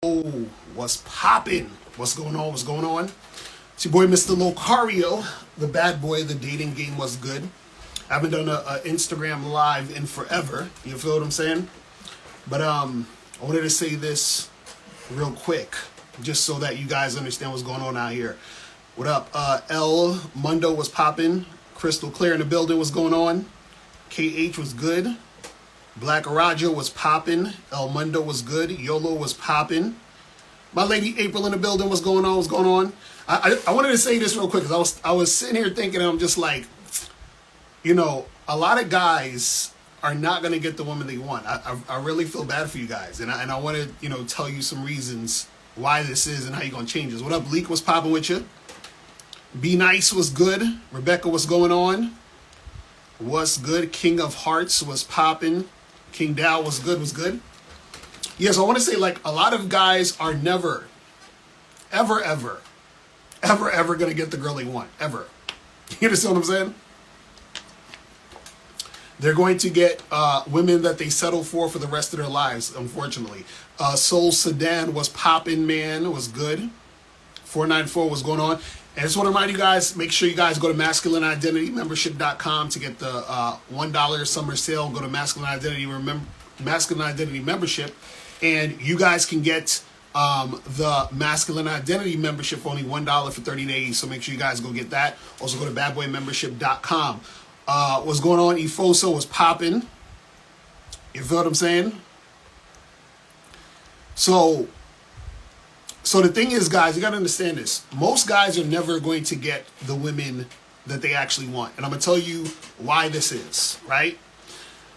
Oh, what's poppin'? What's going on? What's going on? It's your boy, Mr. Locario, the bad boy. The dating game was good. I haven't done a Instagram live in forever. You feel what I'm saying? But I wanted to say this real quick, just so that you guys understand what's going on out here. What up? El Mundo was popping. Crystal Clear in the building. What's going on? KH was good. Black Raja was popping. El Mundo was good. YOLO was popping. My lady April in the building. What's going on? What's going on? I wanted to say this real quick because I was sitting here thinking, I'm just like, you know, a lot of guys are not going to get the woman they want. I really feel bad for you guys. And I want to, tell you some reasons why this is and how you're going to change this. What up, Leak? Was popping with you? Be Nice was good. Rebecca, what's going on? What's good? King of Hearts was popping. King Dow was good, was good. Yes, I want to say, like, a lot of guys are never, ever going to get the girl they want. Ever. You understand what I'm saying? They're going to get women that they settle for the rest of their lives, unfortunately. Soul Sedan was popping, man. Was good. 494 was going on. And I just want to remind you guys, make sure you guys go to masculineidentitymembership.com to get the $1 summer sale. Go to Masculine Identity Membership, and you guys can get the Masculine Identity Membership for only $1 for 30 days. So make sure you guys go get that. Also go to badboymembership.com. What's going on? Efoso was popping. You feel what I'm saying? So the thing is, guys, you got to understand this. Most guys are never going to get the women that they actually want. And I'm going to tell you why this is, right?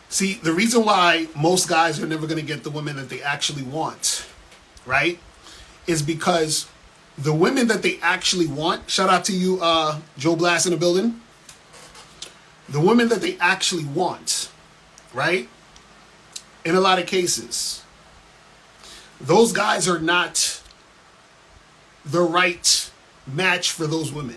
See, the reason why most guys are never going to get the women that they actually want, right, is because the women that they actually want, shout out to you, Joe Blast in the building, the women that they actually want, right, in a lot of cases, those guys are not the right match for those women.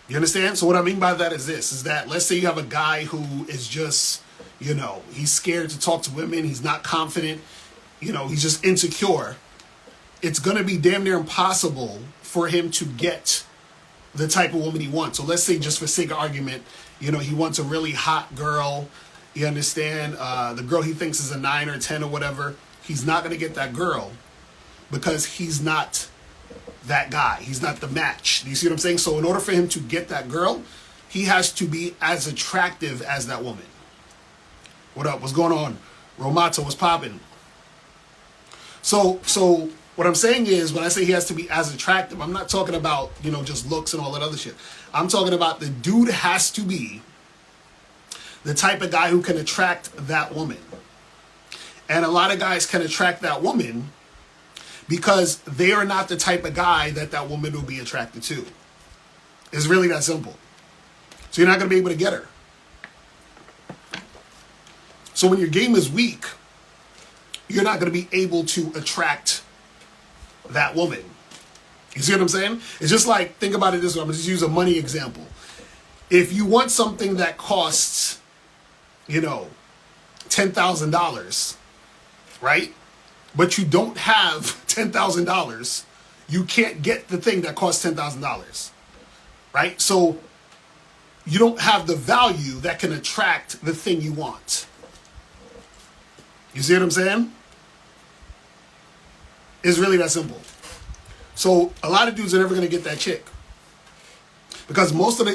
You understand? So what I mean by that is this, is that let's say you have a guy who is just, he's scared to talk to women. He's not confident. He's just insecure. It's going to be damn near impossible for him to get the type of woman he wants. So let's say, just for sake of argument, he wants a really hot girl. You understand? The girl he thinks is a 9 or 10 or whatever. He's not going to get that girl because he's not that guy. He's not the match. Do you see what I'm saying? So in order for him to get that girl, he has to be as attractive as that woman. What up? What's going on? Romato was popping. So what I'm saying is, when I say he has to be as attractive, I'm not talking about, just looks and all that other shit. I'm talking about the dude has to be the type of guy who can attract that woman. And a lot of guys can attract that woman because they are not the type of guy that woman will be attracted to. It's really that simple. So you're not going to be able to get her. So when your game is weak, you're not going to be able to attract that woman. You see what I'm saying? It's just like, think about it this way. I'm going to just use a money example. If you want something that costs, $10,000, right? But you don't have $10,000, you can't get the thing that costs $10,000, right? So you don't have the value that can attract the thing you want. You see what I'm saying? It's really that simple. So a lot of dudes are never going to get that chick because most of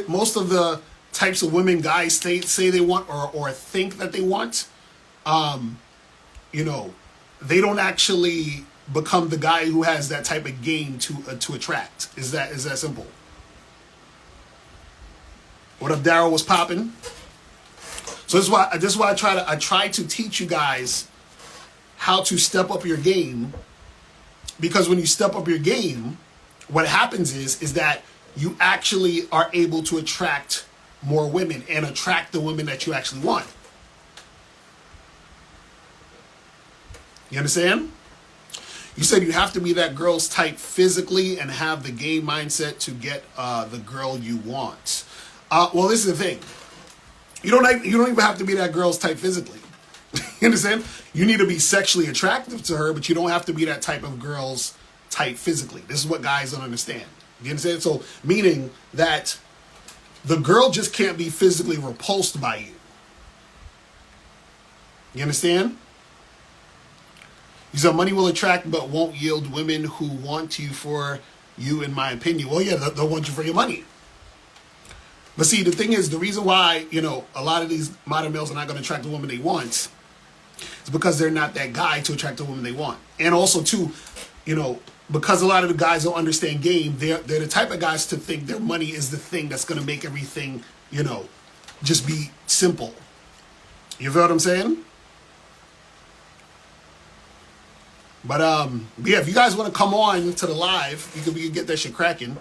the types of women guys say they want or think that they want, they don't actually become the guy who has that type of game to attract. Is that simple? What up, Daryl? Was popping? So this is why I try to teach you guys how to step up your game, because when you step up your game, what happens is that you actually are able to attract more women and attract the women that you actually want. You understand? You said you have to be that girl's type physically and have the game mindset to get the girl you want. Well, this is the thing. You don't even have to be that girl's type physically. You understand? You need to be sexually attractive to her, but you don't have to be that type of girl's type physically. This is what guys don't understand. You understand? So, meaning that the girl just can't be physically repulsed by you. You understand? He said, money will attract but won't yield women who want you for you, in my opinion. Well, yeah, they'll want you for your money. But see, the thing is, the reason why, a lot of these modern males are not going to attract the woman they want is because they're not that guy to attract the woman they want. And also, too, because a lot of the guys don't understand game, they're the type of guys to think their money is the thing that's going to make everything, just be simple. You feel what I'm saying? But yeah, if you guys want to come on to the live, we can get that shit cracking.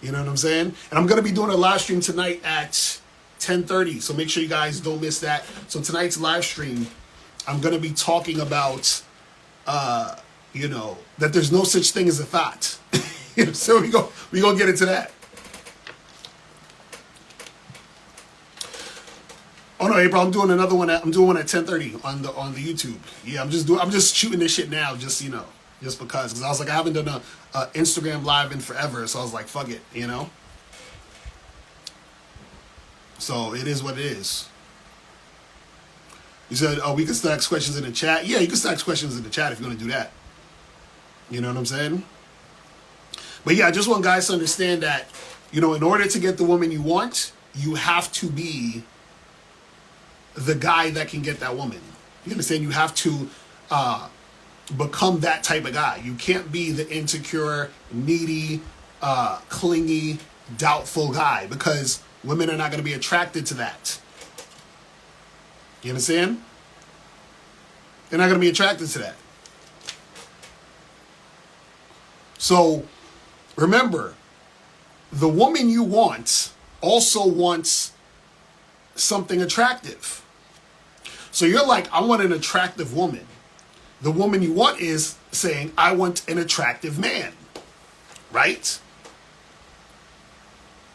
You know what I'm saying? And I'm gonna be doing a live stream tonight at 10:30, so make sure you guys don't miss that. So tonight's live stream, I'm gonna be talking about, that there's no such thing as a thought. So we gonna get into that. Oh no, April! I'm doing another one. I'm doing one at 10:30 on the YouTube. Yeah, I'm just shooting this shit now, just because I was like, I haven't done a Instagram live in forever, so I was like, fuck it, So it is what it is. You said, we can still ask questions in the chat. Yeah, you can still ask questions in the chat if you want to do that. You know what I'm saying? But yeah, I just want guys to understand that, in order to get the woman you want, you have to be the guy that can get that woman. You understand? You have to become that type of guy. You can't be the insecure, needy, clingy, doubtful guy, because women are not going to be attracted to that. You understand? They're not going to be attracted to that. So remember, the woman you want also wants something attractive. So you're like, I want an attractive woman. The woman you want is saying, I want an attractive man. Right?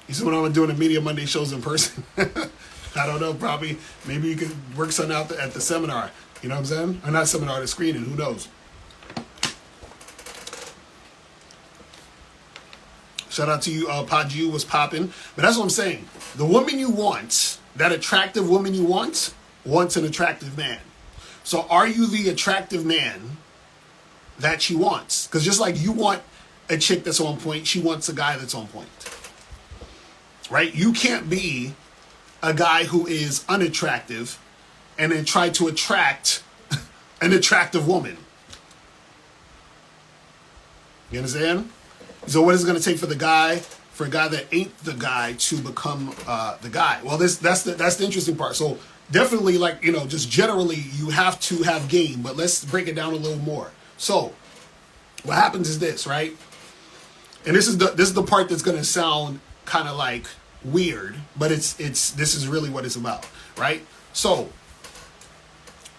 You see when I'm doing the Media Monday shows in person? I don't know, probably. Maybe you could work something out at the seminar. You know what I'm saying? Or not seminar, the screening. Who knows? Shout out to you, Podju was popping. But that's what I'm saying. The woman you want, that attractive woman you want, wants an attractive man. So are you the attractive man that she wants? Because just like you want a chick that's on point, she wants a guy that's on point. Right? You can't be a guy who is unattractive and then try to attract an attractive woman. You understand? So what is it going to take for a guy that ain't the guy to become the guy? Well, that's the interesting part. So definitely, just generally, you have to have game, but let's break it down a little more. So what happens is this, right? And this is the part that's going to sound kind of like weird, but this is really what it's about, right? So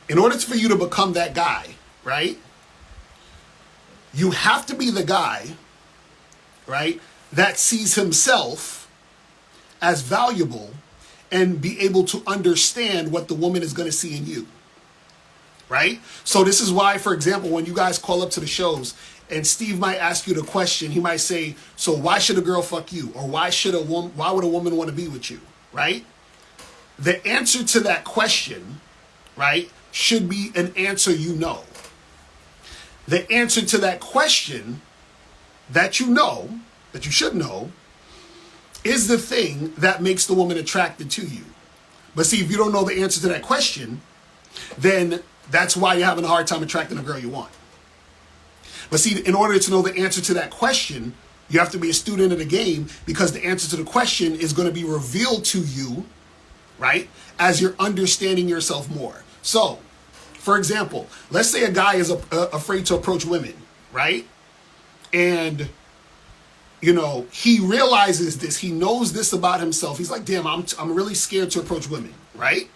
in order for you to become that guy, right, you have to be the guy, right, that sees himself as valuable and be able to understand what the woman is going to see in you, right? So this is why, for example, when you guys call up to the shows and Steve might ask you the question, he might say, so why should a girl fuck you? Or why would a woman want to be with you, right? The answer to that question, right, should be an answer you know. The answer to that question that you should know, is the thing that makes the woman attracted to you. But see, if you don't know the answer to that question, then that's why you're having a hard time attracting a girl you want. But see, in order to know the answer to that question, you have to be a student of the game, because the answer to the question is going to be revealed to you, right, as you're understanding yourself more. So, for example, let's say a guy is afraid to approach women, right? And he realizes this. He knows this about himself. He's like, damn, I'm really scared to approach women, right?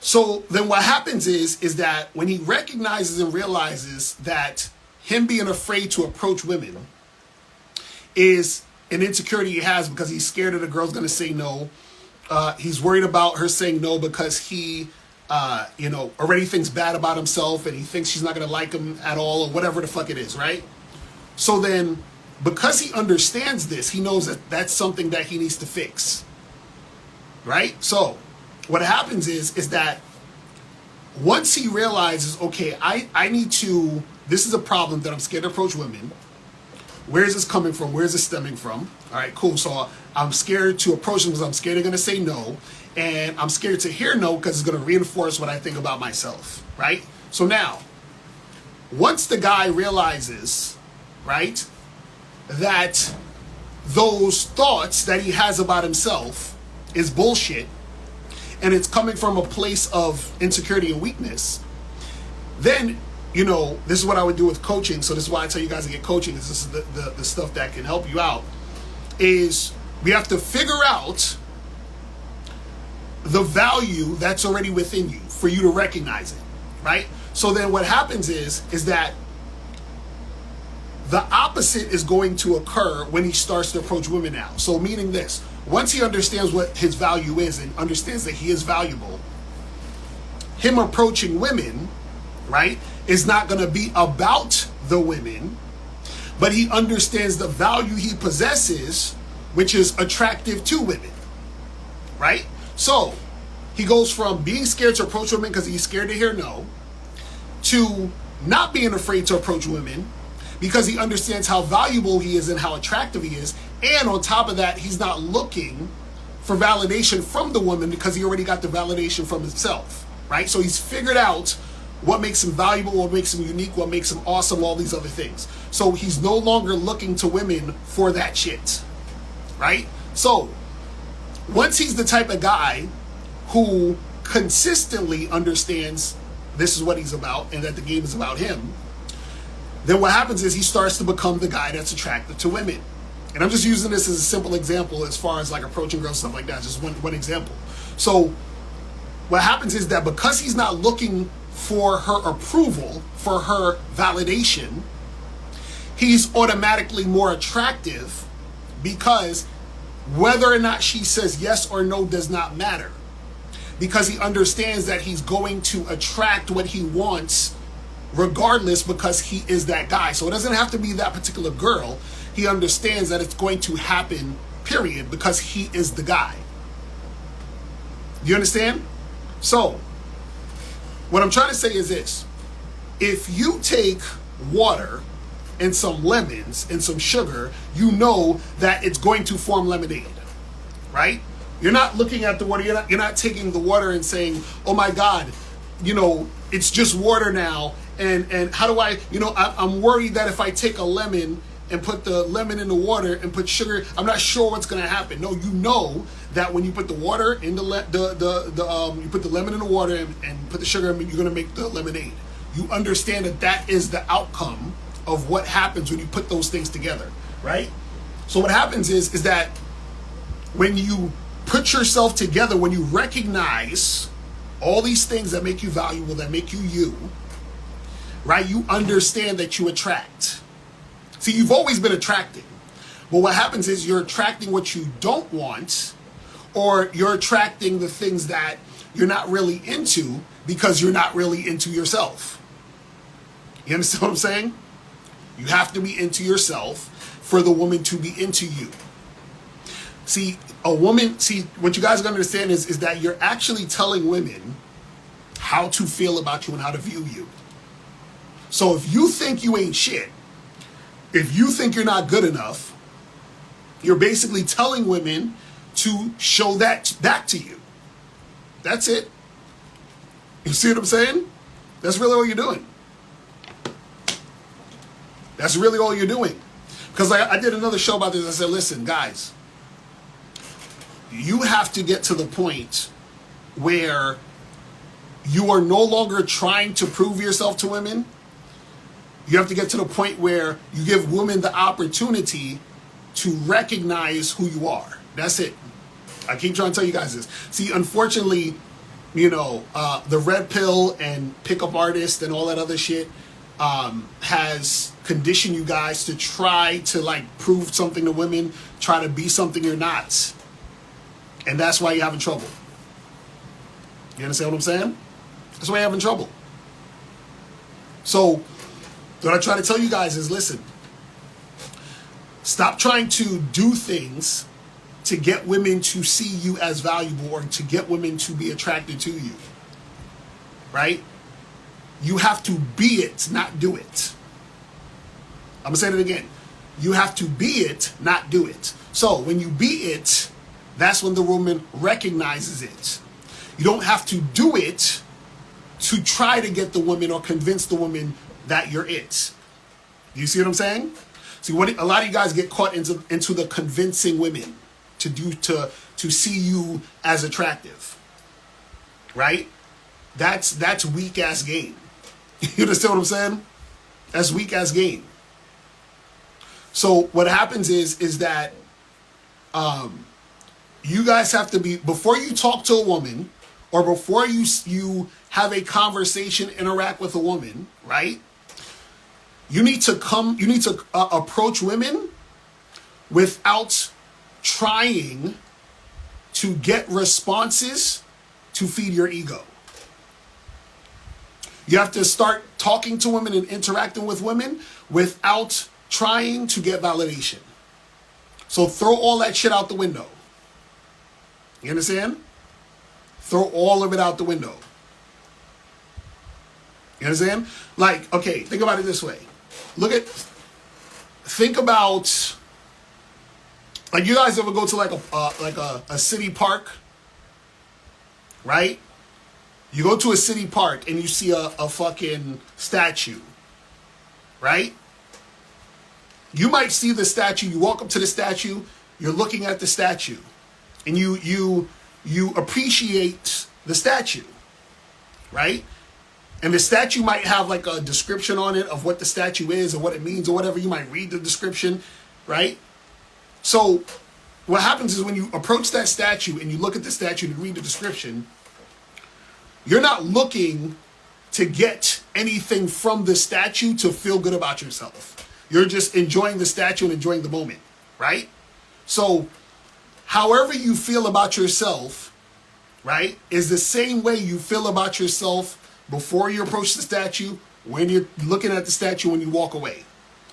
So then what happens is that when he recognizes and realizes that him being afraid to approach women is an insecurity he has because he's scared that the girl's going to say no. He's worried about her saying no because he already thinks bad about himself and he thinks she's not going to like him at all or whatever the fuck it is, right? So then, because he understands this, he knows that that's something that he needs to fix, right? So what happens is that once he realizes, okay, I need to, this is a problem that I'm scared to approach women. Where is this coming from? Where is this stemming from? All right, cool. So I'm scared to approach them because I'm scared they're going to say no. And I'm scared to hear no because it's going to reinforce what I think about myself, right? So now, once the guy realizes, right, that those thoughts that he has about himself is bullshit, and it's coming from a place of insecurity and weakness, then, this is what I would do with coaching. So this is why I tell you guys to get coaching. This is the stuff that can help you out, is we have to figure out the value that's already within you for you to recognize it, right? So then what happens is that the opposite is going to occur when he starts to approach women now. So meaning this, once he understands what his value is and understands that he is valuable, him approaching women, right, is not going to be about the women, but he understands the value he possesses, which is attractive to women, right? So he goes from being scared to approach women because he's scared to hear no, to not being afraid to approach women because he understands how valuable he is and how attractive he is. And on top of that, he's not looking for validation from the woman because he already got the validation from himself, right? So he's figured out what makes him valuable, what makes him unique, what makes him awesome, all these other things. So he's no longer looking to women for that shit, right? So once he's the type of guy who consistently understands this is what he's about and that the game is about him, then what happens is he starts to become the guy that's attracted to women. And I'm just using this as a simple example as far as like approaching girls, stuff like that, just one example. So what happens is that because he's not looking for her approval, for her validation, he's automatically more attractive because whether or not she says yes or no does not matter, because he understands that he's going to attract what he wants regardless because he is that guy. So it doesn't have to be that particular girl. He understands that it's going to happen, period, because he is the guy. You understand? So what I'm trying to say is this. If you take water and some lemons and some sugar, you know that it's going to form lemonade, right? You're not looking at the water. You're not taking the water and saying, oh my God, it's just water now. And how do I'm worried that if I take a lemon and put the lemon in the water and put sugar, I'm not sure what's going to happen. No, you know that when you put the water in you put the lemon in the water and put the sugar in, you're going to make the lemonade. You understand that is the outcome of what happens when you put those things together, right? So what happens is that when you put yourself together, when you recognize all these things that make you valuable, that make you you, right? You understand that you attract. See, you've always been attracting. But what happens is you're attracting what you don't want, or you're attracting the things that you're not really into because you're not really into yourself. You understand what I'm saying? You have to be into yourself for the woman to be into you. See, what you guys gotta understand is that you're actually telling women how to feel about you and how to view you. So if you think you ain't shit, if you think you're not good enough, you're basically telling women to show that back to you. That's it. You see what I'm saying? That's really all you're doing. That's really all you're doing. Because I did another show about this. I said, listen, guys, you have to get to the point where you are no longer trying to prove yourself to women. You have to get to the point where you give women the opportunity to recognize who you are. That's it. I keep trying to tell you guys this. See, unfortunately, the red pill and pickup artist and all that other shit has conditioned you guys to try to prove something to women, try to be something you're not. And that's why you're having trouble. You understand what I'm saying? That's why you're having trouble. So what I try to tell you guys is, listen, stop trying to do things to get women to see you as valuable or to get women to be attracted to you. Right? You have to be it, not do it. I'm going to say it again. You have to be it, not do it. So when you be it, that's when the woman recognizes it. You don't have to do it to try to get the woman or convince the woman that you're it. You see what I'm saying? See, what a lot of you guys get caught into the convincing women to see you as attractive. Right? That's weak ass game. You understand what I'm saying? That's weak ass game. So what happens is that you guys have to be, before you talk to a woman or before you have a conversation, interact with a woman, right? You need to approach women without trying to get responses to feed your ego. You have to start talking to women and interacting with women without trying to get validation. So throw all that shit out the window. You understand? Throw all of it out the window. You understand? Like, okay, think about it this way. Think about, like, you guys ever go to like a city park, right? You go to a city park and you see a fucking statue, right? You might see the statue, you walk up to the statue, you're looking at the statue, and you appreciate the statue, right? And the statue might have like a description on it of what the statue is or what it means or whatever. You might read the description, right? So what happens is when you approach that statue and you look at the statue and read the description, you're not looking to get anything from the statue to feel good about yourself. You're just enjoying the statue and enjoying the moment, right? So however you feel about yourself, right, is the same way you feel about yourself before you approach the statue, when you're looking at the statue, when you walk away,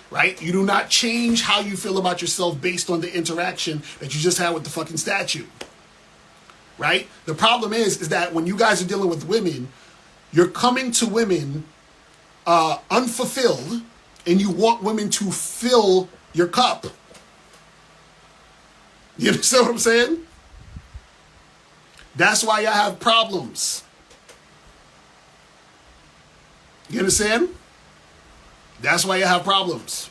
right? You do not change how you feel about yourself based on the interaction that you just had with the fucking statue, right? The problem is that when you guys are dealing with women, you're coming to women unfulfilled, and you want women to fill your cup. You understand what I'm saying? That's why y'all have problems. You understand? That's why you have problems.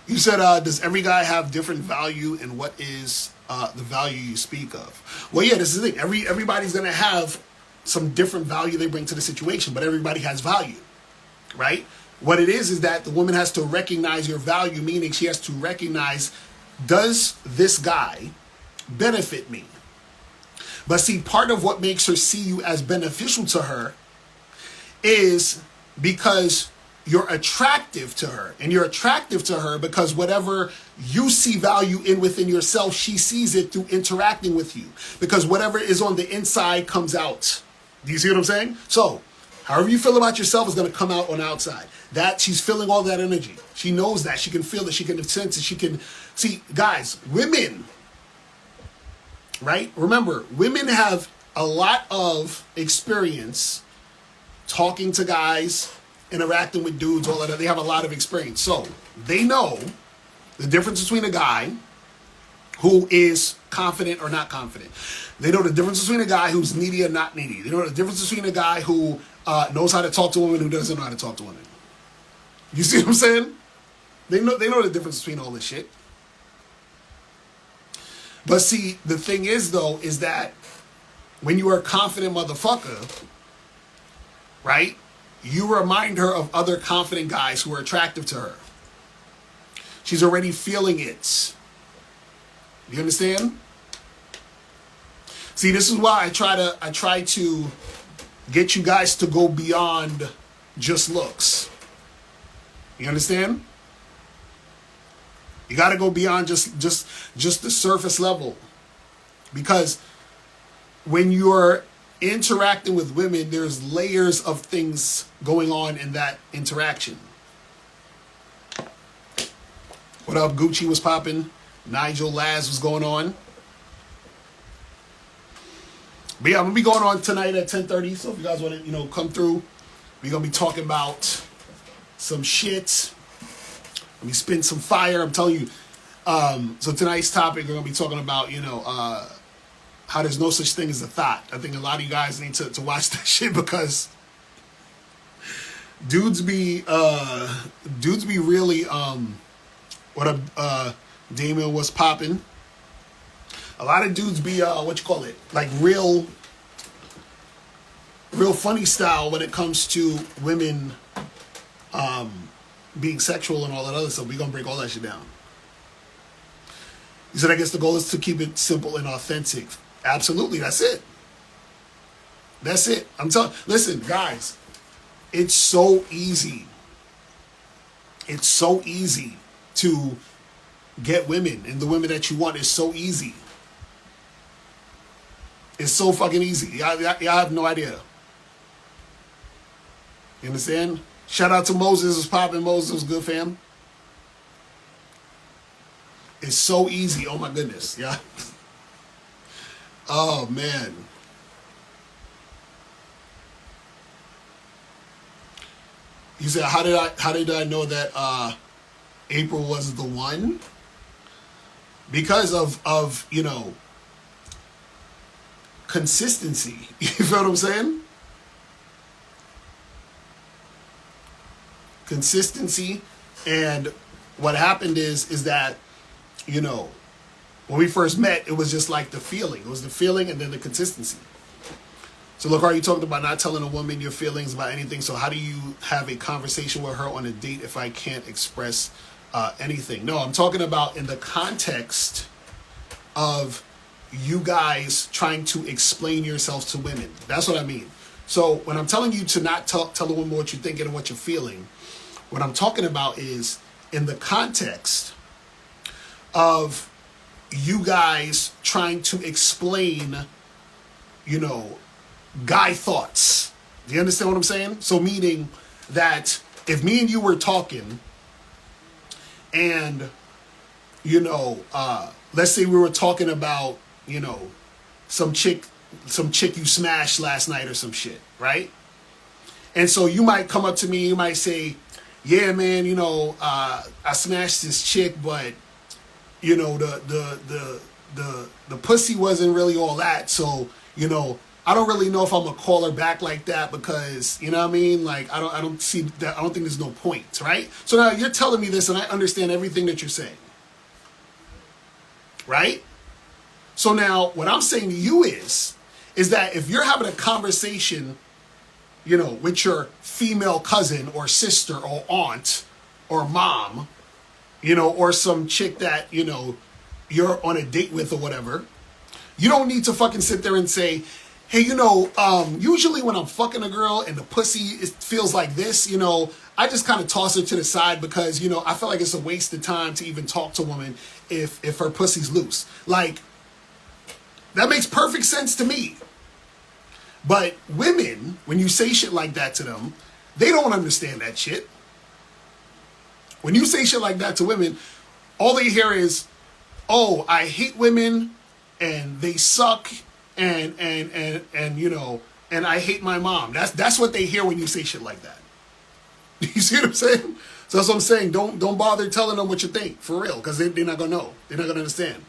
You said, does every guy have different value, and what is the value you speak of? Well, yeah, this is the thing. Everybody's going to have some different value they bring to the situation, but everybody has value, right? What it is that the woman has to recognize your value, meaning she has to recognize, does this guy benefit me? But see, part of what makes her see you as beneficial to her is because you're attractive to her. And you're attractive to her because whatever you see value in within yourself, she sees it through interacting with you. Because whatever is on the inside comes out. Do you see what I'm saying? So, however you feel about yourself is going to come out on the outside. That she's feeling all that energy. She knows that. She can feel it. She can sense it. She can see, guys, women, right? Remember, women have a lot of experience talking to guys, interacting with dudes, all that. They have a lot of experience. So they know the difference between a guy who is confident or not confident. They know the difference between a guy who's needy or not needy. They know the difference between a guy who knows how to talk to women, who doesn't know how to talk to women. You see what I'm saying? They know the difference between all this shit. But see, the thing is, though, is that when you are a confident motherfucker, right, you remind her of other confident guys who are attractive to her. She's already feeling it. You understand? See, this is why I try to get you guys to go beyond just looks. You understand? You got to go beyond just the surface level, because when you're interacting with women, there's layers of things going on in that interaction. What up, Gucci was popping. Nigel Laz was going on. But yeah, I'm gonna be going on tonight at 10:30. So if you guys want to, come through, we're gonna be talking about some shit. Let me spin some fire. I'm telling you. So tonight's topic, we're gonna be talking about, how there's no such thing as a thought. I think a lot of you guys need to watch that shit because dudes be really Damien was popping. A lot of dudes be like real funny style when it comes to women being sexual and all that other stuff. We're gonna break all that shit down. He said, I guess the goal is to keep it simple and authentic. Absolutely, that's it. That's it. Listen, guys, it's so easy. It's so easy to get women, and the women that you want is so easy. It's so fucking easy. Y'all have no idea. You understand? Shout out to Moses. Was popping. Moses was good, fam. It's so easy. Oh my goodness. Yeah. Oh man. You said, how did I know that April was the one? Because of consistency. You feel what I'm saying? Consistency. And what happened is that, when we first met, it was just like the feeling. It was the feeling and then the consistency. So look, you talked about not telling a woman your feelings about anything. So how do you have a conversation with her on a date if I can't express anything? No, I'm talking about in the context of you guys trying to explain yourselves to women. That's what I mean. So when I'm telling you to not tell a woman what you're thinking and what you're feeling, what I'm talking about is in the context of you guys trying to explain, guy thoughts. Do you understand what I'm saying? So meaning that if me and you were talking and, let's say we were talking about, some chick you smashed last night or some shit, right? And so you might come up to me, you might say, yeah, man, I smashed this chick, but, the pussy wasn't really all that. So, I don't really know if I'm gonna call her back like that because, you know what I mean? Like, I don't see that. I don't think there's no point, right? So now you're telling me this and I understand everything that you're saying, right? So now what I'm saying to you is that if you're having a conversation, with your female cousin or sister or aunt or mom, or some chick that, you're on a date with or whatever, you don't need to fucking sit there and say, hey, usually when I'm fucking a girl and the pussy feels like this, I just kind of toss her to the side because, I feel like it's a waste of time to even talk to a woman if her pussy's loose. Like, that makes perfect sense to me. But women, when you say shit like that to them, they don't understand that shit. When you say shit like that to women, all they hear is, oh, I hate women and they suck and I hate my mom. That's what they hear when you say shit like that. You see what I'm saying? So that's what I'm saying. Don't bother telling them what you think, for real, because they're not gonna know. They're not gonna understand.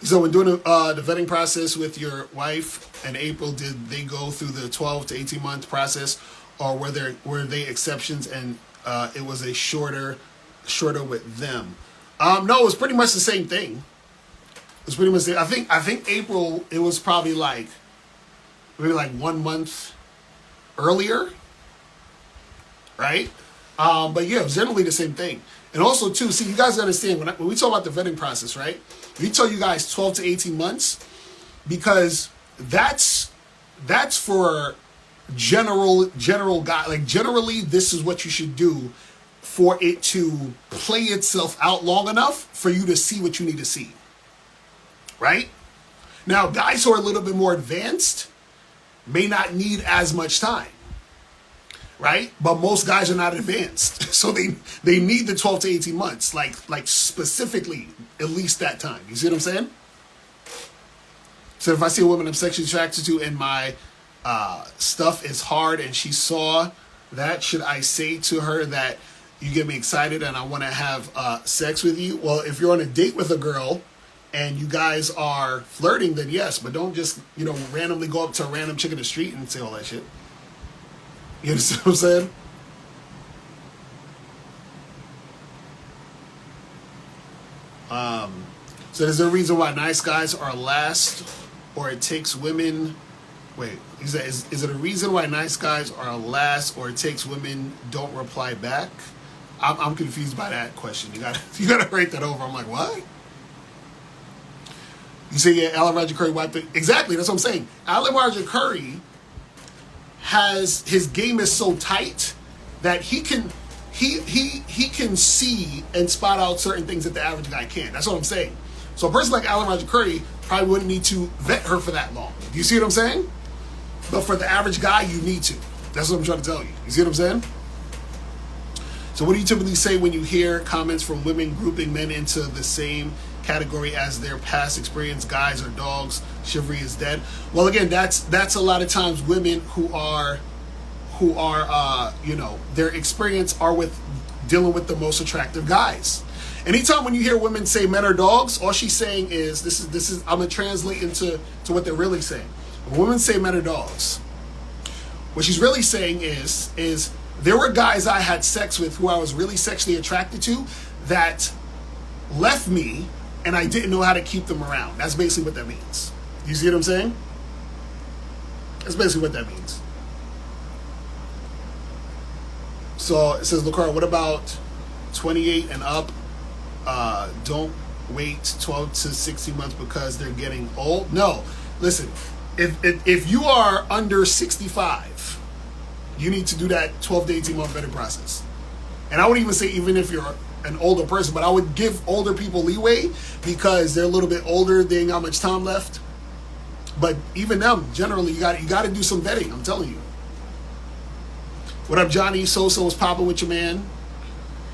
So when doing the vetting process with your wife and April, did they go through the 12 to 18 month process, or were they exceptions and it was a shorter with them? No, it was pretty much the same thing. It was pretty much I think April, it was probably maybe 1 month earlier, right? But yeah, it was generally the same thing. And also too, see, you guys understand when we talk about the vetting process, right? We tell you guys 12 to 18 months because that's for general guy. Like generally, this is what you should for it to play itself out long enough for you to see what you need to see. right? Now, guys who are a little bit more advanced may not need as much time, right? But most guys are not advanced, so they need the 12 to 18 months, like specifically at least that time. You see what I'm saying? So if I see a woman I'm sexually attracted to and my stuff is hard and she saw that, should I say to her that you get me excited and I want to have sex with you? Well, if you're on a date with a girl and you guys are flirting, then yes, but don't just, randomly go up to a random chick in the street and say all that shit. You understand what I'm saying? So is there a reason why nice guys are last, or it takes women... Wait, is it a reason why nice guys are last, or it takes women don't reply back? I'm confused by that question. You gotta write that over. I'm like, what? You say, yeah, Alan Roger Curry wiped it. Exactly, that's what I'm saying. Alan Roger Curry his game is so tight that he can see and spot out certain things that the average guy can't. That's what I'm saying. So a person like Alan Roger Curry probably wouldn't need to vet her for that long. Do you see what I'm saying? But for the average guy, you need to. That's what I'm trying to tell you. You see what I'm saying? So what do you typically say when you hear comments from women grouping men into the same category as their past experience, guys or dogs, chivalry is dead? Well, again, that's a lot of times women who are their experience are with dealing with the most attractive guys. Anytime when you hear women say men are dogs, all she's saying is this is I'm gonna translate into what they're really saying. When women say men are dogs, what she's really saying is there were guys I had sex with who I was really sexually attracted to that left me and I didn't know how to keep them around. That's basically what that means. You see what I'm saying? That's basically what that means. So it says, Lucara, what about 28 and up? Don't wait 12 to 60 months because they're getting old. No, listen, if you are under 65, you need to do that 12 to 18 month vetting process. And I would even say, even if you're an older person, but I would give older people leeway because they're a little bit older, they ain't got much time left. But even them, generally, you got to do some vetting, I'm telling you. What up, Johnny? So was popping with your man.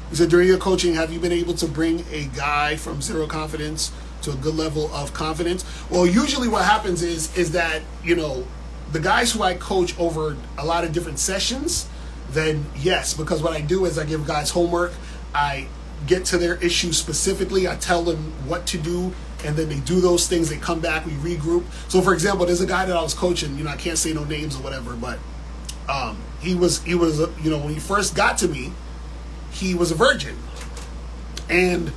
He said, during your coaching, have you been able to bring a guy from zero confidence to a good level of confidence? Well, usually what happens is that, the guys who I coach over a lot of different sessions, then yes, because what I do is I give guys homework. I get to their issue specifically. I tell them what to do, and then they do those things. They come back, we regroup. So, for example, there's a guy that I was coaching. I can't say no names or whatever, but he was when he first got to me, he was a virgin, and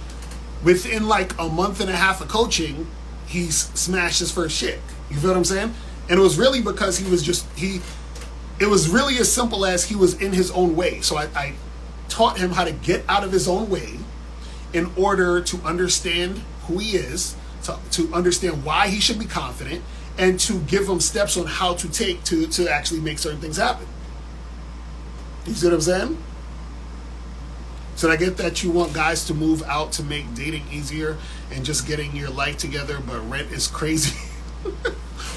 within like a month and a half of coaching, he's smashed his first chick. You feel what I'm saying? And it was really because he was it was really as simple as he was in his own way. So I taught him how to get out of his own way in order to understand who he is, to understand why he should be confident, and to give him steps on how to take to actually make certain things happen. You see what I'm saying? So I get that you want guys to move out to make dating easier and just getting your life together, but rent is crazy.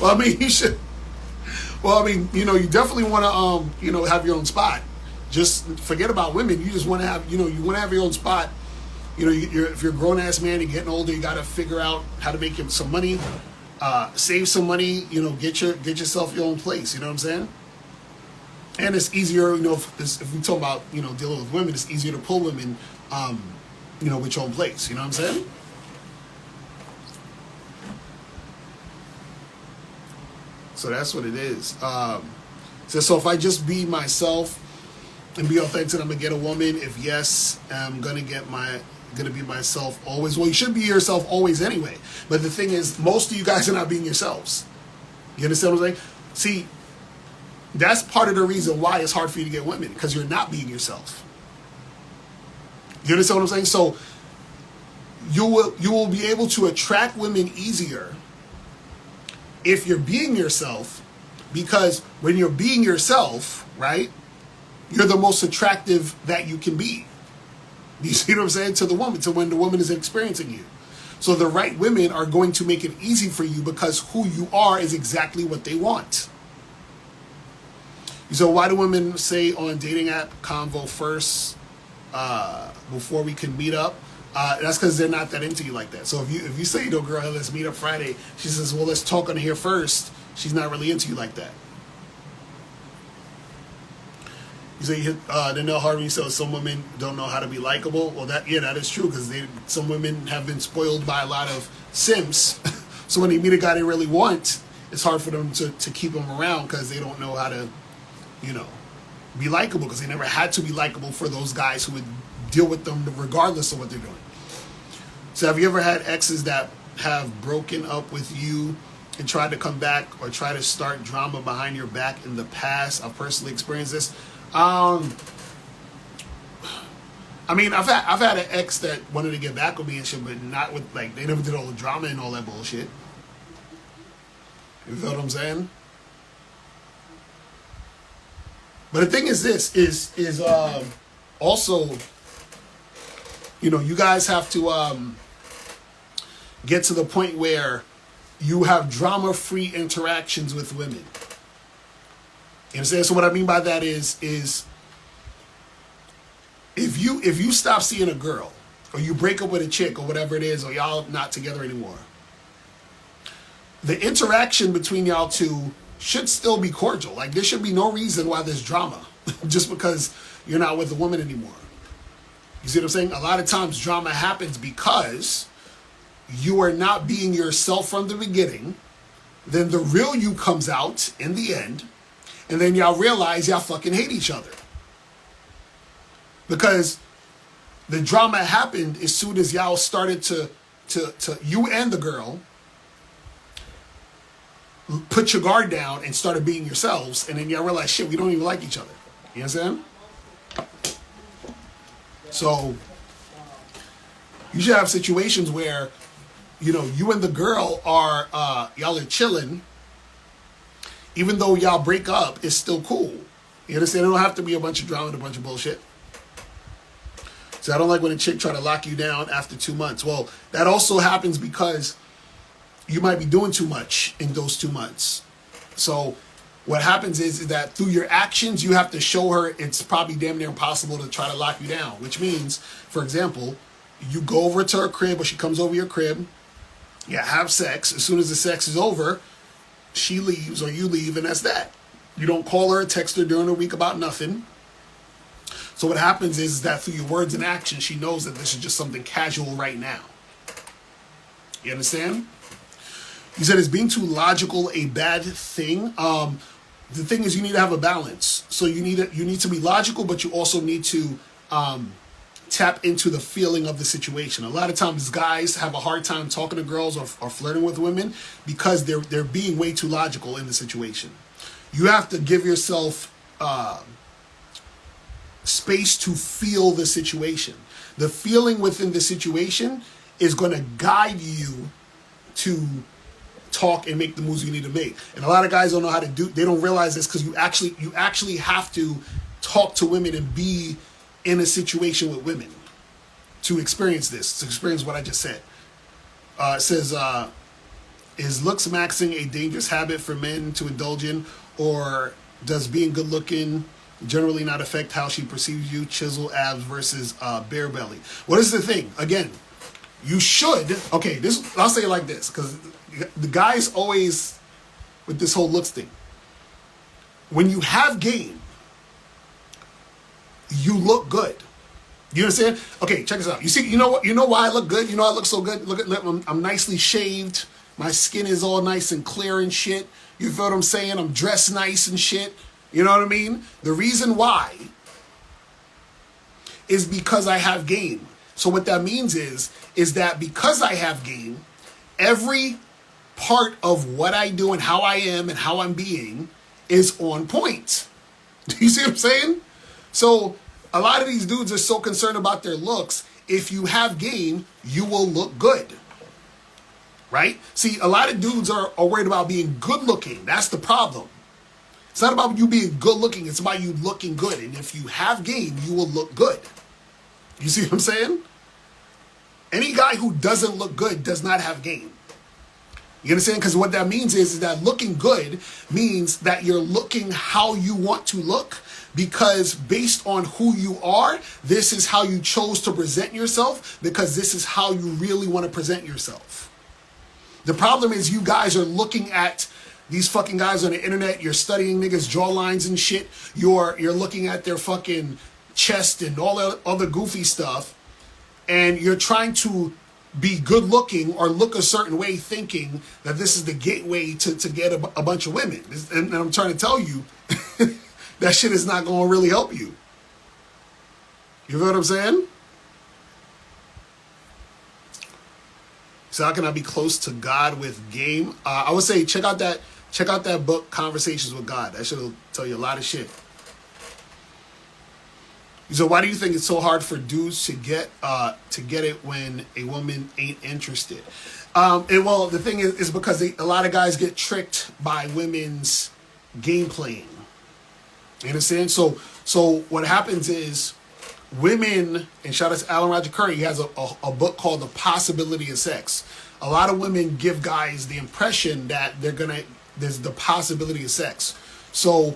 Well, I mean, you should. Well, I mean, you definitely want to, have your own spot. Just forget about women. You just want to have, you want to have your own spot. If you're a grown ass man, you're getting older, you got to figure out how to make some money, save some money. Get yourself your own place. You know what I'm saying? And it's easier, if we talk about, dealing with women, it's easier to pull women, with your own place. You know what I'm saying? So that's what it is. So if I just be myself and be authentic, I'm gonna get a woman. If yes, I'm gonna be myself always. Well, you should be yourself always anyway. But the thing is, most of you guys are not being yourselves. You understand what I'm saying? See, that's part of the reason why it's hard for you to get women, because you're not being yourself. You understand what I'm saying? So you will be able to attract women easier if you're being yourself, because when you're being yourself, right, you're the most attractive that you can be. You see what I'm saying? To the woman, to when the woman is experiencing you. So the right women are going to make it easy for you because who you are is exactly what they want. So why do women say on dating app convo first before we can meet up? That's because they're not that into you like that. So if you say, girl, hey, let's meet up Friday, she says, well, let's talk on here first. She's not really into you like that. You say Danielle Harvey says some women don't know how to be likable. Well, that is true because some women have been spoiled by a lot of simps. So when they meet a guy they really want, it's hard for them to keep them around because they don't know how to, be likable because they never had to be likable for those guys who would deal with them regardless of what they're doing. So have you ever had exes that have broken up with you and tried to come back or try to start drama behind your back in the past? I've personally experienced this. I mean, I've had an ex that wanted to get back with me and shit, but not with, like, they never did all the drama and all that bullshit. You feel what I'm saying? But the thing is this, is also, you guys have to get to the point where you have drama-free interactions with women. You understand? So what I mean by that is if you stop seeing a girl or you break up with a chick or whatever it is, or y'all not together anymore, the interaction between y'all two should still be cordial. Like, there should be no reason why there's drama just because you're not with the woman anymore. You see what I'm saying? A lot of times drama happens because you are not being yourself from the beginning. Then the real you comes out in the end. And then y'all realize y'all fucking hate each other. Because the drama happened as soon as y'all started to you and the girl put your guard down and started being yourselves. And then y'all realize, shit, we don't even like each other. You understand? So you should have situations where, you and the girl are, y'all are chilling. Even though y'all break up, it's still cool. You understand? It don't have to be a bunch of drama and a bunch of bullshit. So I don't like when a chick try to lock you down after 2 months. Well, that also happens because you might be doing too much in those 2 months. So what happens is that through your actions, you have to show her it's probably damn near impossible to try to lock you down. Which means, for example, you go over to her crib or she comes over your crib. You have sex. As soon as the sex is over, she leaves or you leave, and that's that. You don't call her or text her during the week about nothing. So what happens is that through your words and actions, she knows that this is just something casual right now. You understand? You said, is being too logical a bad thing? The thing is, you need to have a balance. So you need to be logical, but you also need to tap into the feeling of the situation. A lot of times guys have a hard time talking to girls or flirting with women because they're being way too logical in the situation. You have to give yourself space to feel the situation. The feeling within the situation is going to guide you to talk and make the moves you need to make. And a lot of guys don't know how to do. They don't realize this because you actually have to talk to women and be in a situation with women to experience this, to experience what I just said. It says, is looks maxing a dangerous habit for men to indulge in, or does being good looking generally not affect how she perceives you? Chisel abs versus bare belly. What is the thing? Again, you should. Okay, I'll say it like this, because the guys always with this whole looks thing. When you have game, you look good. You understand? Okay, check this out. You see, you know what? You know why I look good? You know I look so good? Look, I'm nicely shaved. My skin is all nice and clear and shit. You feel what I'm saying? I'm dressed nice and shit. You know what I mean? The reason why is because I have game. So what that means is that because I have game, every part of what I do and how I am and how I'm being is on point. Do you see what I'm saying? So a lot of these dudes are so concerned about their looks. If you have game, you will look good. Right? See, a lot of dudes are worried about being good looking. That's the problem. It's not about you being good looking. It's about you looking good. And if you have game, you will look good. You see what I'm saying? Any guy who doesn't look good does not have game. You understand? Because what that means is that looking good means that you're looking how you want to look, because based on who you are, this is how you chose to present yourself, because this is how you really want to present yourself. The problem is you guys are looking at these fucking guys on the internet. You're studying niggas' jawlines and shit. You're looking at their fucking chest and all that other goofy stuff, and you're trying to be good looking or look a certain way, thinking that this is the gateway to get a bunch of women. And I'm trying to tell you, that shit is not going to really help you. You know what I'm saying? So how can I be close to God with game? I would say check out that book, Conversations with God. That should tell you a lot of shit. So why do you think it's so hard for dudes to get it when a woman ain't interested? Well, the thing is because a lot of guys get tricked by women's game playing. You understand? So what happens is women, and shout out to Alan Roger Curry, he has a book called The Possibility of Sex. A lot of women give guys the impression that there's the possibility of sex. So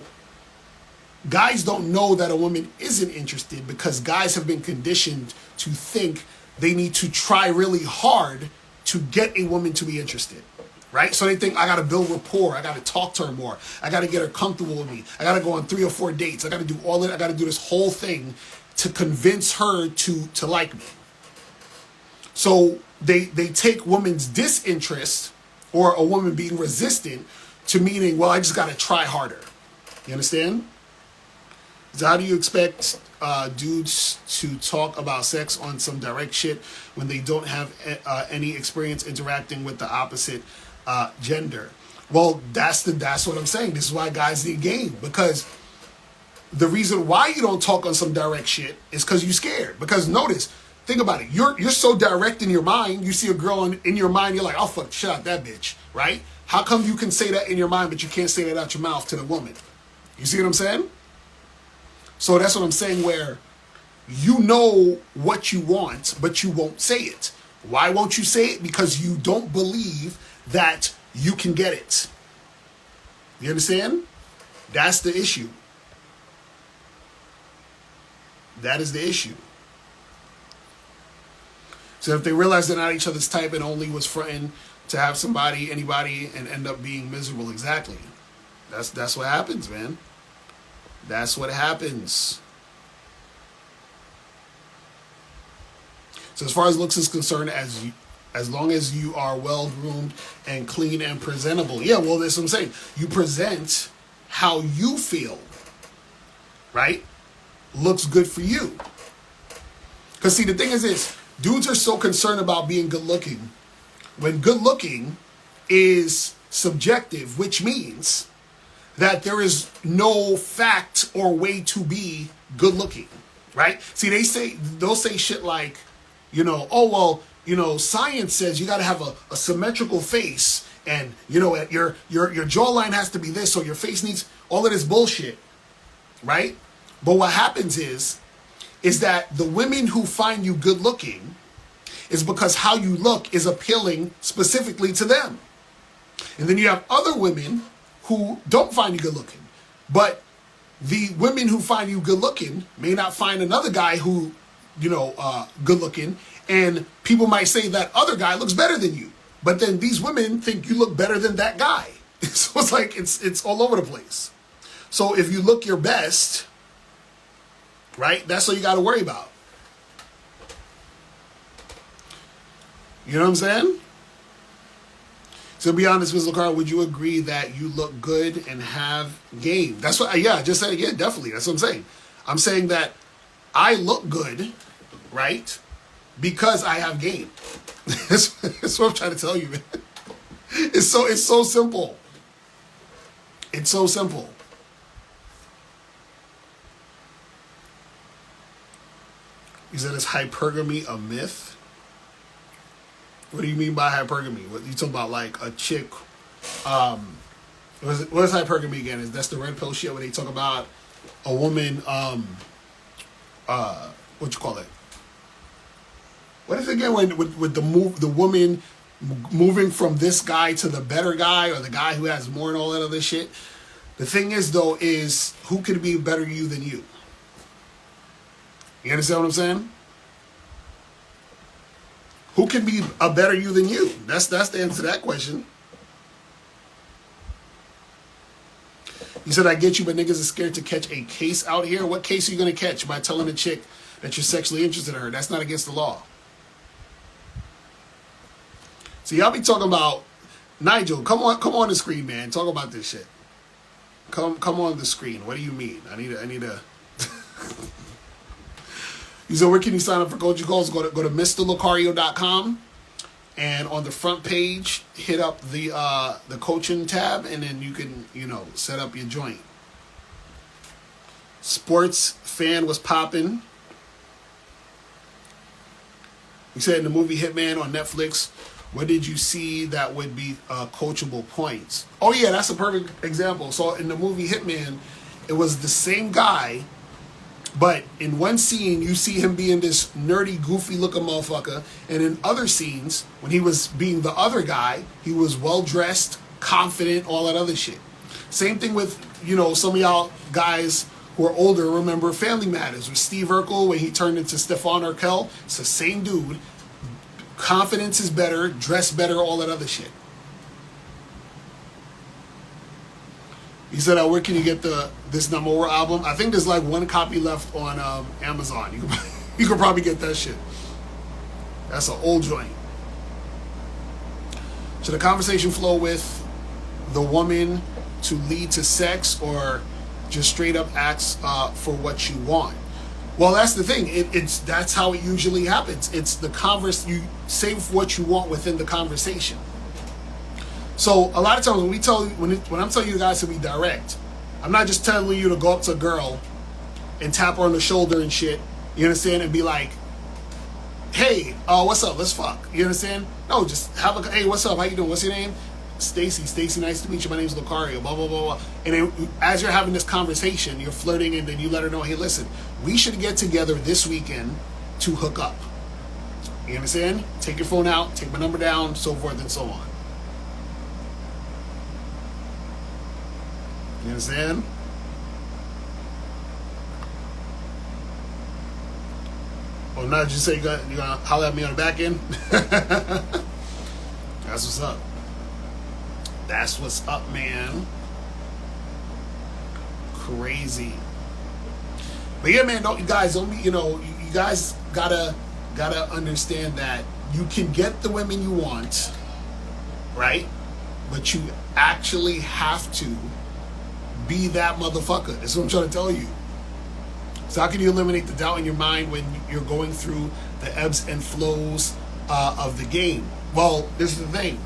guys don't know that a woman isn't interested because guys have been conditioned to think they need to try really hard to get a woman to be interested, right? So they think, I got to build rapport. I got to talk to her more. I got to get her comfortable with me. I got to go on 3 or 4 dates. I got to do all that. I got to do this whole thing to convince her to like me. So they take woman's disinterest or a woman being resistant to meaning, well, I just got to try harder. You understand? So how do you expect dudes to talk about sex on some direct shit when they don't have any experience interacting with the opposite gender? Well, that's what I'm saying. This is why guys need game, because the reason why you don't talk on some direct shit is because you're scared. Because notice, think about it. You're so direct in your mind. You see a girl in your mind, you're like, I'll fuck shit out that bitch, right? How come you can say that in your mind, but you can't say that out your mouth to the woman? You see what I'm saying? So that's what I'm saying, where you know what you want, but you won't say it. Why won't you say it? Because you don't believe that you can get it. You understand? That's the issue. That is the issue. So if they realize they're not each other's type and only was fronting to have anybody, and end up being miserable, exactly. That's what happens, man. That's what happens. So as far as looks is concerned, as long as you are well-groomed and clean and presentable. Yeah, well, that's what I'm saying. You present how you feel, right? Looks good for you. Because see, the thing is this. Dudes are so concerned about being good-looking, when good-looking is subjective, which means that there is no fact or way to be good looking, right? See, they'll say shit like, oh, well, science says you got to have a symmetrical face, and, your jawline has to be this, so your face needs all of this bullshit, right? But what happens is that the women who find you good looking is because how you look is appealing specifically to them. And then you have other women who don't find you good looking. But the women who find you good looking may not find another guy who, good looking. And people might say that other guy looks better than you. But then these women think you look better than that guy. So it's like, it's all over the place. So if you look your best, right, that's all you got to worry about. You know what I'm saying? So to be honest, Ms. LaCar, would you agree that you look good and have game? That's what, I just said again, definitely. That's what I'm saying. I'm saying that I look good, right, because I have game. That's what I'm trying to tell you, man. It's so simple. It's so simple. You said, is hypergamy a myth? What do you mean by hypergamy? What you talking about, like a chick? What is hypergamy again? That's the red pill shit where they talk about a woman. What you call it? What is it again when with the woman moving from this guy to the better guy or the guy who has more and all that other shit? The thing is though is who could be better you than you? You understand what I'm saying? Who can be a better you than you? That's the answer to that question. You said I get you, but niggas are scared to catch a case out here. What case are you gonna catch by telling a chick that you're sexually interested in her? That's not against the law. So y'all be talking about Nigel. Come on the screen, man. Talk about this shit. Come on the screen. What do you mean? I need a. You said where can you sign up for coaching calls? Go to MrLocario.com, and on the front page, hit up the coaching tab, and then you can set up your joint. Sports fan was popping. You said in the movie Hitman on Netflix, what did you see that would be coachable points? Oh yeah, that's a perfect example. So in the movie Hitman, it was the same guy, but in one scene you see him being this nerdy, goofy looking motherfucker, and in other scenes, when he was being the other guy, he was well dressed, confident, all that other shit. Same thing with some of y'all guys who are older remember Family Matters with Steve Urkel when he turned into Stefan Urkel. It's the same dude. Confidence is better, dress better, all that other shit. He said, where can you get this No More album? I think there's like one copy left on Amazon. You could probably get that shit. That's an old joint. Should the conversation flow with the woman to lead to sex or just straight up asks for what you want? Well, that's the thing. That's how it usually happens. It's the you say what you want within the conversation. So a lot of times when I'm telling you guys to be direct, I'm not just telling you to go up to a girl and tap her on the shoulder and shit. You understand? And be like, hey, what's up? Let's fuck. You understand? No, just hey, what's up? How you doing? What's your name? Stacy, nice to meet you. My name's Locario, blah, blah, blah, blah. And then as you're having this conversation, you're flirting, and then you let her know, hey, listen, we should get together this weekend to hook up. You understand? Take your phone out, take my number down, so forth and so on. You understand? Or not just say you're gonna holler at me on the back end? That's what's up. That's what's up, man. Crazy. But yeah, man, you guys gotta understand that you can get the women you want, right? But you actually have to be that motherfucker. That's what I'm trying to tell you. So how can you eliminate the doubt in your mind when you're going through the ebbs and flows of the game? Well, this is the thing.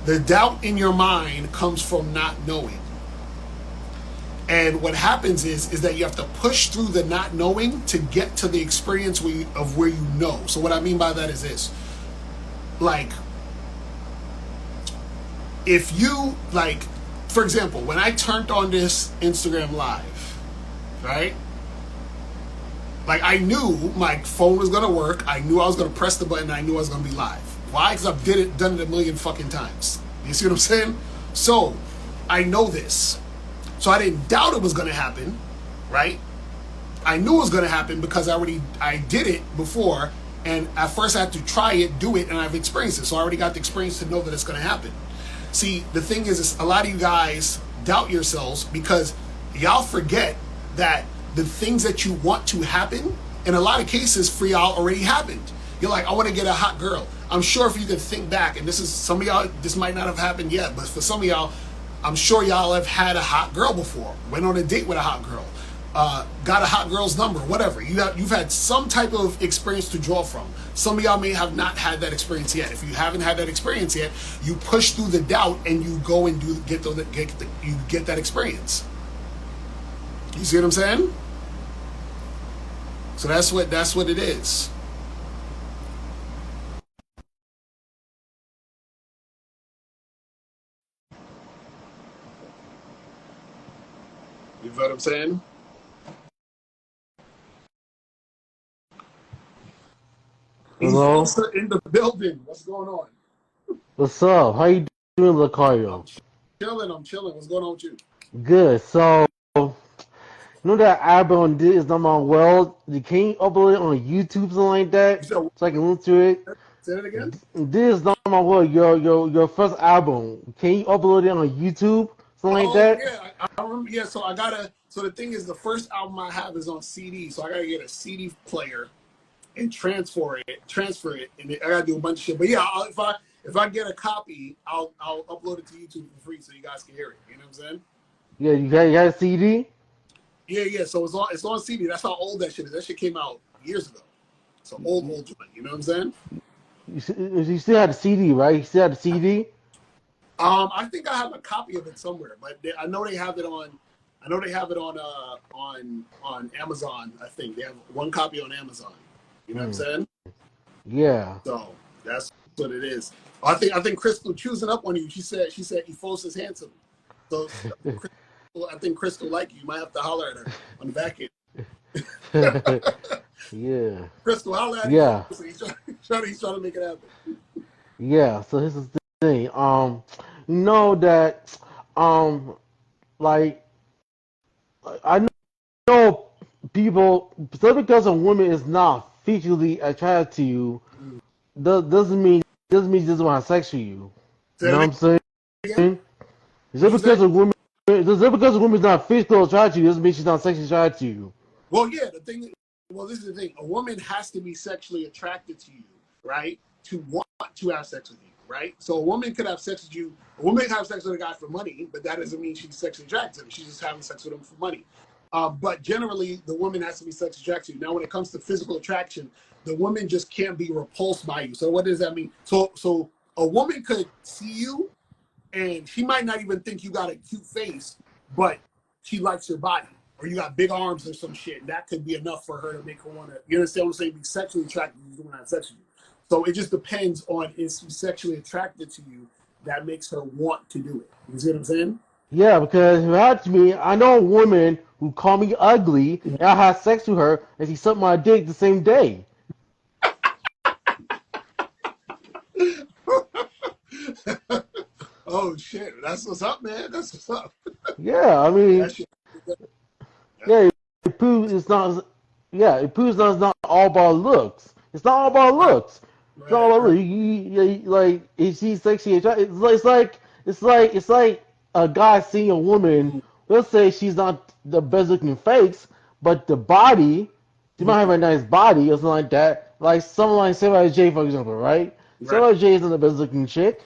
The doubt in your mind comes from not knowing. And what happens is that you have to push through the not knowing to get to the experience where you know. So what I mean by that is this. Like, if you, like, for example, when I turned on this Instagram Live, right? Like, I knew my phone was going to work. I knew I was going to press the button. I knew I was going to be live. Why? Because I've done it a million fucking times. You see what I'm saying? So, I know this. So I didn't doubt it was going to happen, right? I knew it was going to happen because I did it before. And at first I had to try it, do it, and I've experienced it. So I already got the experience to know that it's going to happen. See, the thing is a lot of you guys doubt yourselves because y'all forget that the things that you want to happen, in a lot of cases, for y'all already happened. You're like, I want to get a hot girl. I'm sure if you can think back, and some of y'all, this might not have happened yet, but for some of y'all, I'm sure y'all have had a hot girl before, went on a date with a hot girl, got a hot girl's number, whatever. You've had some type of experience to draw from. Some of y'all may have not had that experience yet. If you haven't had that experience yet, you push through the doubt and you go and get that experience. You see what I'm saying? So that's what it is. You know what I'm saying? Hello? Efosa in the building. What's going on? What's up? How you doing, I'm Lucario? chilling. I'm chilling. What's going on with you? Good. So, you know that album This Is Not My World? Can you upload it on YouTube, something like You that? said So I can listen to it? say it again. This Is Not My World, your first album. Can you upload it on YouTube, something like Oh that? yeah, I remember. Yeah, so I gotta. So the thing is, the first album I have is on CD. So I gotta get a CD player and transfer it, and I gotta do a bunch of shit. But yeah, if I get a copy, I'll upload it to YouTube for free so you guys can hear it. You know what I'm saying? Yeah, you got a CD? Yeah, yeah. So it's on CD. That's how old that shit is. That shit came out years ago. So old joint. You know what I'm saying? You still have the CD, right? You still have the CD? I think I have a copy of it somewhere, but I know they have it on. I know they have it on Amazon. I think they have one copy on Amazon. You know what I'm Mm, saying? yeah. So that's what it is. I think Crystal choosing up on you. She said Efos is handsome. So I think Crystal like you. You might have to holler at her on the back end. Yeah. Crystal, holler at Efos. Yeah. He's trying to make it happen. Yeah. So here's the thing. You know that, um, like I know people just because a woman is not physically attracted to you doesn't mean she doesn't want to have sex with you. You Say know it what I'm again. saying? What Just you say? because a woman's not physically attracted to you doesn't mean she's not sexually attracted to you. Well, yeah, this is the thing. A woman has to be sexually attracted to you, right? To want to have sex with you, right? So a woman could have sex with you. A woman can have sex with a guy for money, but that doesn't mean she's sexually attracted to him. She's just having sex with him for money. But generally, the woman has to be sexually attracted to you. Now, when it comes to physical attraction, the woman just can't be repulsed by you. So what does that mean? So a woman could see you and she might not even think you got a cute face, but she likes your body, or you got big arms or some shit. That could be enough for her to make her want to. You understand what I'm saying? Be sexually attracted to you when have sex with you. So it just depends on is she sexually attracted to you that makes her want to do it. You see what I'm saying? Yeah, because if it happened to me, I know a woman who called me ugly and I had sex with her and she sucked my dick the same day. Oh shit, that's what's up, man. That's what's up. Yeah, I mean, That shit. yeah, it proves it's not. Yeah, it proves that it's not all about looks. It's not all about Right, looks. It's not right, all about right, looks. Like is she sexy? It's like a guy seeing a woman. Let's say she's not the best looking face, but the body, she might have a nice body or something like that. Like someone like Sarah J, for example, right? right. Sarah J isn't the best looking chick.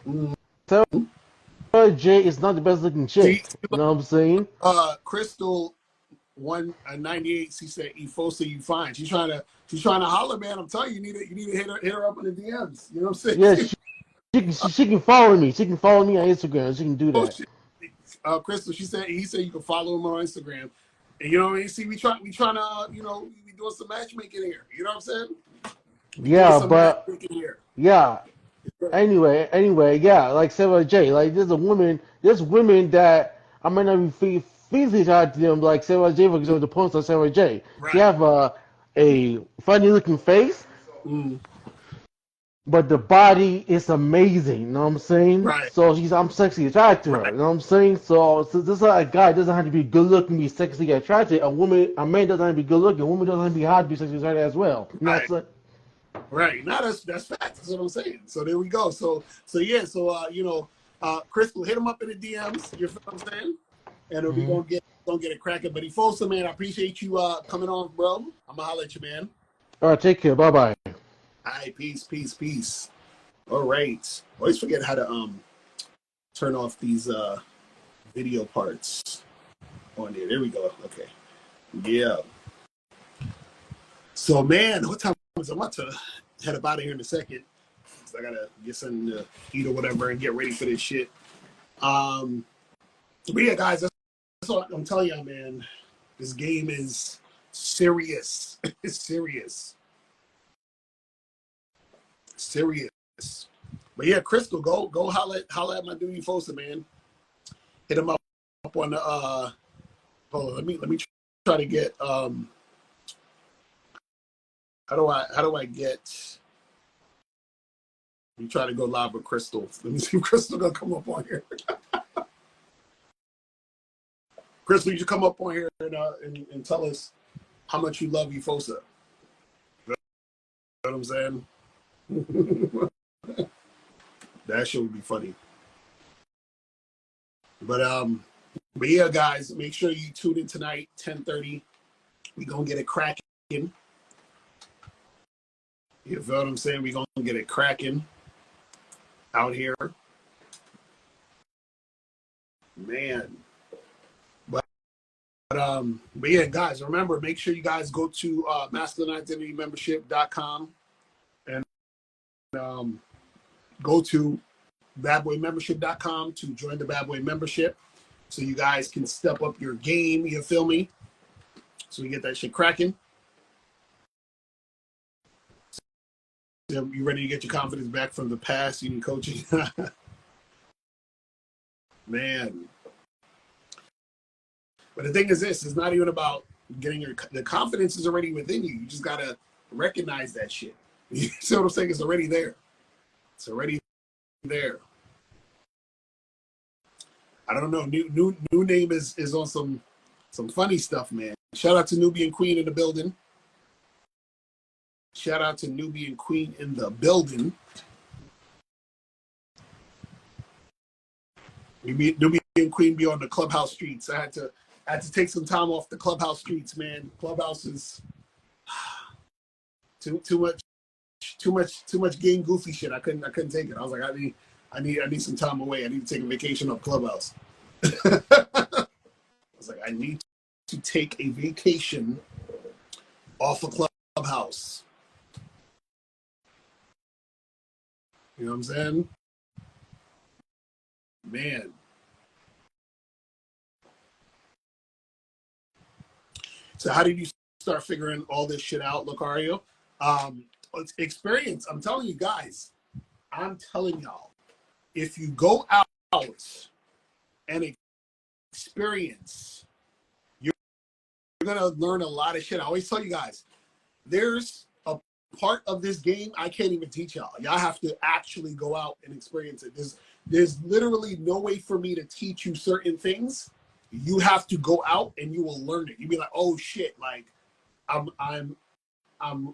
Sarah J is not the best looking See, chick. You know what I'm saying? Crystal 198. She said, "Efosa, you fine." She's trying to holler, man. I'm telling you, you need to hit her up in the DMs. You know what I'm Yeah, saying? she can follow me. She can follow me on Instagram. She can do Oh that. shit, Crystal. He said you can follow him on Instagram, and you know what I mean. See, we trying to we doing some matchmaking here. You know what I'm saying? We doing Yeah, some but matchmaking here. yeah. Anyway, yeah. Like Sarah J. Like there's women that I might not be physically attracted to them. Like Sarah J. For example, the post on Sarah J. She Right. have a funny looking face, Mm, but the body is amazing. You know what I'm saying? right. So I'm sexually attracted to her. Right. You know what I'm saying? So this is like a guy doesn't have to be good looking to be sexually attracted. A man doesn't have to be good looking. A woman doesn't have to be hot to be sexually attracted as well. You know what Right. I'm saying? Right. Now that's facts. That's what I'm saying. So there we go. So yeah. So Crystal, hit him up in the DMs. You feel what I'm saying? And we Hmm. gonna get it cracking. But Efosa, man, I appreciate you coming on, bro. I'm gonna holler at you, man. All right, take care. Bye bye. All right, peace, peace, peace. All right. Always forget how to turn off these video parts on there. There we go. Okay. Yeah. So man, what time is it? I'm about to head up out of here in a second. So I gotta get something to eat or whatever and get ready for this shit. But yeah, guys, that's all I'm telling y'all, man. This game is serious. It's serious. Serious. But yeah, Crystal, go holla at my dude Fosa, man. Hit him up on the hold on, let me try to get how do I get You try to go live with Crystal. Let me see if Crystal gonna come up on here. Crystal, you should come up on here and tell us how much you love Efosa. You know what I'm saying? That shit would be funny. But yeah, guys, make sure you tune in tonight, 10:30. We gonna get it cracking. You feel what I'm saying? We gonna get it cracking out here, man. But yeah, guys, remember, make sure you guys go to masculineidentitymembership.com and go to badboymembership.com to join the Bad Boy membership so you guys can step up your game, you feel me? So we get that shit cracking. So you ready to get your confidence back from the past? You need coaching? Man. But the thing is this, it's not even about getting the confidence is already within you. You just got to recognize that shit. You see what I'm saying? It's already there. It's already there. I don't know. New name is on some funny stuff, man. Shout out to Nubian Queen in the building. Shout out to Nubian Queen in the building. Nubian Queen be on the Clubhouse streets. I had to take some time off the Clubhouse streets, man. Clubhouse is too much game goofy shit. I couldn't take it. I was like, I need some time away. I need to take a vacation off Clubhouse. I was like, I need to take a vacation off of Clubhouse. You know what I'm saying? Man. So how did you start figuring all this shit out, Lucario? It's experience. I'm telling you guys. I'm telling y'all. If you go out and experience, you're going to learn a lot of shit. I always tell you guys, there's a part of this game I can't even teach y'all. Y'all have to actually go out and experience it. There's literally no way for me to teach you certain things. You have to go out and you will learn it. You'll be like, oh shit, like I'm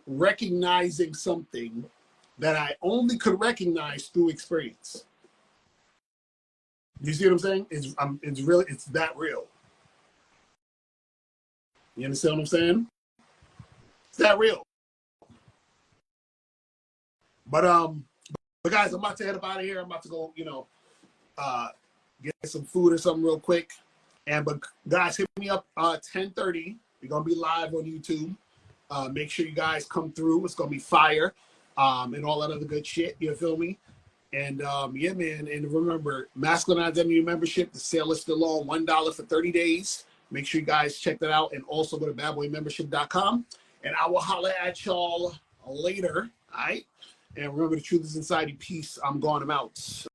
recognizing something that I only could recognize through experience. You see what I'm saying? It's that real. You understand what I'm saying? It's that real. But guys, I'm about to head up out of here. I'm about to go, get some food or something real quick. But guys, hit me up 10:30. We're gonna be live on YouTube. Make sure you guys come through. It's gonna be fire, and all that other good shit. You feel me? And yeah, man. And remember, Masculine Identity Membership. The sale is still on, $1 for 30 days. Make sure you guys check that out, and also go to badboymembership.com. And I will holler at y'all later. All right. And remember, the truth is inside you. Peace. I'm gone. I'm out.